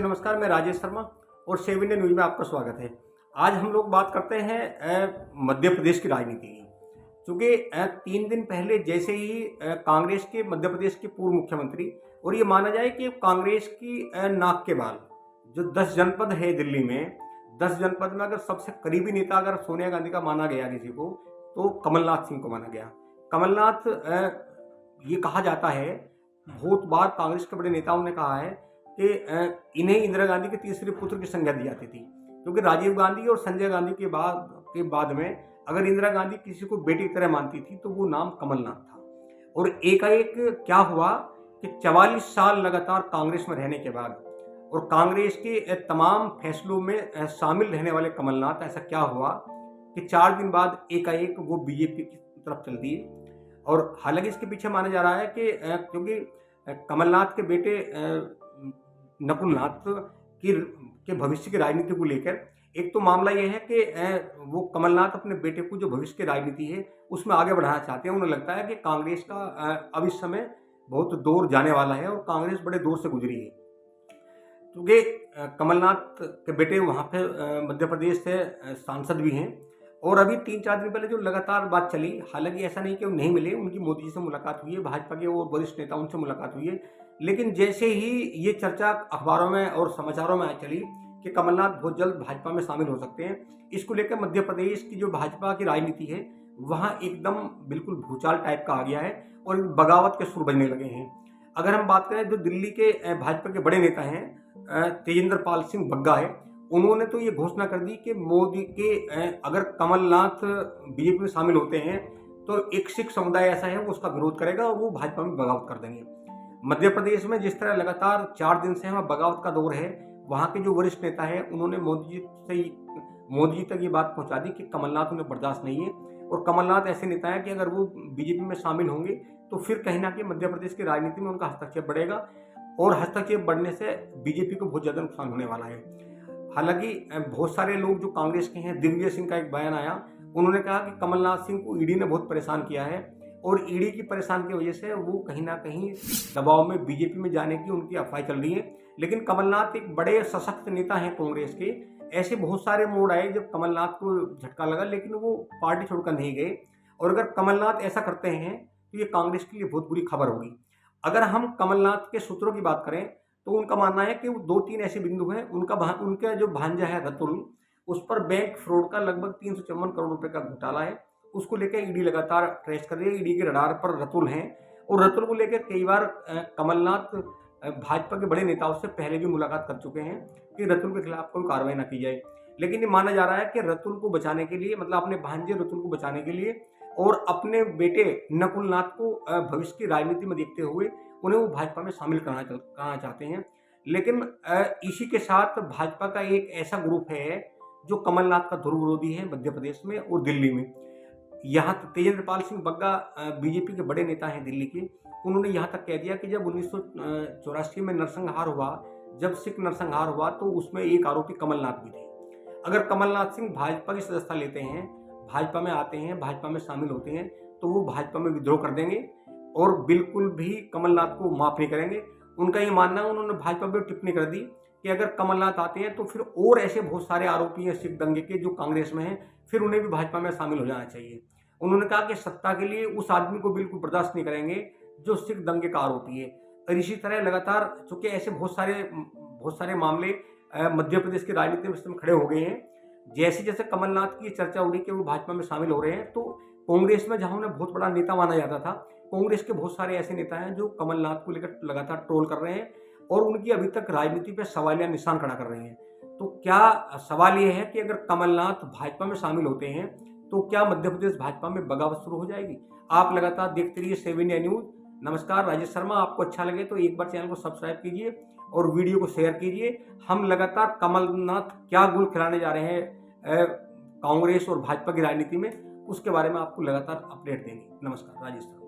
नमस्कार, मैं राजेश शर्मा और 7 इंडिया न्यूज में आपका स्वागत है। आज हम लोग बात करते हैं मध्य प्रदेश की राजनीति की। क्योंकि 3 दिन पहले जैसे ही कांग्रेस के मध्य प्रदेश के पूर्व मुख्यमंत्री, और ये माना जाए कि कांग्रेस की नाक के बाल जो 10 जनपद है दिल्ली में, 10 जनपद में अगर सबसे करीबी नेता अगर सोनिया गांधी का माना गया किसी को, तो कमलनाथ सिंह को माना गया। कमलनाथ ये कहा जाता है, बहुत बार कांग्रेस के बड़े नेताओं ने कहा है कि इन्हें इंदिरा गांधी के तीसरे पुत्र की संज्ञा दी जाती थी, क्योंकि राजीव गांधी और संजय गांधी के बाद में अगर इंदिरा गांधी किसी को बेटी की तरह मानती थी तो वो नाम कमलनाथ था। और एकाएक क्या हुआ कि 44 साल लगातार कांग्रेस में रहने के बाद और कांग्रेस के तमाम फैसलों में शामिल रहने वाले कमलनाथ, ऐसा क्या हुआ कि 4 दिन बाद एकाएक वो बीजेपी की तरफ चल दिए। और हालांकि इसके पीछे माना जा रहा है कि क्योंकि कमलनाथ के बेटे नकुल नाथ के भविष्य की राजनीति को लेकर एक तो मामला यह है कि वो कमलनाथ अपने बेटे को जो भविष्य की राजनीति है उसमें आगे बढ़ाना चाहते हैं। उन्हें लगता है कि कांग्रेस का अब इस समय बहुत दौर जाने वाला है और कांग्रेस बड़े दौर से गुजरी है, क्योंकि कमलनाथ के बेटे वहाँ पे मध्य प्रदेश से सांसद भी हैं। और अभी 3-4 दिन पहले जो लगातार बात चली, हालांकि ऐसा नहीं कि वो नहीं मिले, उनकी मोदी जी से मुलाकात हुई है, भाजपा के वो वरिष्ठ नेता उनसे मुलाकात हुई है, लेकिन जैसे ही ये चर्चा अखबारों में और समाचारों में चली कि कमलनाथ बहुत जल्द भाजपा में शामिल हो सकते हैं, इसको लेकर मध्य प्रदेश की जो भाजपा की राजनीति है वहाँ एकदम बिल्कुल भूचाल टाइप का आ गया है और बगावत के सुर बजने लगे हैं। अगर हम बात करें जो दिल्ली के भाजपा के बड़े नेता हैं, तेजेंद्र पाल सिंह बग्गा है, उन्होंने तो ये घोषणा कर दी कि मोदी के अगर कमलनाथ बीजेपी में शामिल होते हैं तो एक सिख समुदाय ऐसा है वो उसका विरोध करेगा और वो भाजपा में बगावत कर देंगे। मध्य प्रदेश में जिस तरह लगातार 4 दिन से वहाँ बगावत का दौर है, वहाँ के जो वरिष्ठ नेता है उन्होंने मोदी जी तक ये बात पहुँचा दी कि कमलनाथ उन्हें बर्दाश्त नहीं है। और कमलनाथ ऐसे नेता है कि अगर वो बीजेपी में शामिल होंगे तो फिर कहीं ना कहीं मध्य प्रदेश की राजनीति में उनका हस्तक्षेप बढ़ेगा और हस्तक्षेप बढ़ने से बीजेपी को बहुत ज़्यादा नुकसान होने वाला है। हालांकि बहुत सारे लोग जो कांग्रेस के हैं, दिग्विजय सिंह का एक बयान आया, उन्होंने कहा कि कमलनाथ सिंह को ईडी ने बहुत परेशान किया है और ईडी की परेशान की वजह से वो कहीं ना कहीं दबाव में बीजेपी में जाने की उनकी अफवाह चल रही है। लेकिन कमलनाथ एक बड़े सशक्त नेता हैं कांग्रेस के। ऐसे बहुत सारे मोड़ आए जब कमलनाथ को झटका लगा, लेकिन वो पार्टी छोड़कर नहीं गए। और अगर कमलनाथ ऐसा करते हैं तो ये कांग्रेस के लिए बहुत बुरी खबर होगी। अगर हम कमलनाथ के सूत्रों की बात करें तो उनका मानना है कि वो 2-3 ऐसे बिंदु हैं। उनका जो भांजा है रतुल, उस पर बैंक फ्रॉड का लगभग 354 करोड़ रुपए का घोटाला है, उसको लेकर ईडी लगातार ट्रेस कर रही है। ईडी के रडार पर रतुल हैं और रतुल को लेकर कई बार कमलनाथ भाजपा के बड़े नेताओं से पहले भी मुलाकात कर चुके हैं कि रतुल के खिलाफ कोई कार्रवाई ना की जाए। लेकिन ये माना जा रहा है कि रतुल को बचाने के लिए, मतलब अपने भांजे रतुल को बचाने के लिए और अपने बेटे नकुल नाथ को भविष्य की राजनीति में देखते हुए उन्हें वो भाजपा में शामिल कराना चाहते हैं। लेकिन इसी के साथ भाजपा का एक ऐसा ग्रुप है जो कमलनाथ का ध्रुव विरोधी है मध्य प्रदेश में और दिल्ली में। यहाँ तेजेंद्र पाल सिंह बग्गा बीजेपी के बड़े नेता हैं दिल्ली के, उन्होंने यहाँ तक कह दिया कि जब 1984 में नरसंहार हुआ, जब सिख नरसंहार हुआ, तो उसमें एक आरोपी कमलनाथ भी थे। अगर कमलनाथ सिंह भाजपा की सदस्यता लेते हैं, भाजपा में आते हैं, भाजपा में शामिल होते हैं, तो वो भाजपा में विद्रोह कर देंगे और बिल्कुल भी कमलनाथ को माफ नहीं करेंगे। उनका ये मानना है, उन्होंने भाजपा पर टिप्पणी कर दी कि अगर कमलनाथ आते हैं तो फिर और ऐसे बहुत सारे आरोपी हैं सिख दंगे के जो कांग्रेस में हैं, फिर उन्हें भी भाजपा में शामिल हो जाना चाहिए। उन्होंने कहा कि सत्ता के लिए उस आदमी को बिल्कुल बर्दाश्त नहीं करेंगे जो सिख दंगे का आरोपी है। और इसी तरह लगातार, चूंकि ऐसे बहुत सारे मामले मध्य प्रदेश की राजनीति में खड़े हो गए हैं, जैसे जैसे कमलनाथ की चर्चा उड़ी कि वो भाजपा में शामिल हो रहे हैं, तो कांग्रेस में जहां उन्हें बहुत बड़ा नेता माना जाता था, कांग्रेस के बहुत सारे ऐसे नेता हैं जो कमलनाथ को लेकर लगातार ट्रोल कर रहे हैं और उनकी अभी तक राजनीति पर सवालिया निशान खड़ा कर रहे हैं। तो क्या सवाल ये है कि अगर कमलनाथ भाजपा में शामिल होते हैं तो क्या मध्य प्रदेश भाजपा में बगावत शुरू हो जाएगी? आप लगातार देखते रहिए 7 इंडिया न्यूज। नमस्कार, राजेश शर्मा। आपको अच्छा लगे तो एक बार चैनल को सब्सक्राइब कीजिए और वीडियो को शेयर कीजिए। हम लगातार कमलनाथ क्या गुल खिलाने जा रहे हैं कांग्रेस और भाजपा की राजनीति में, उसके बारे में आपको लगातार अपडेट देंगे। नमस्कार, राजेश शर्मा।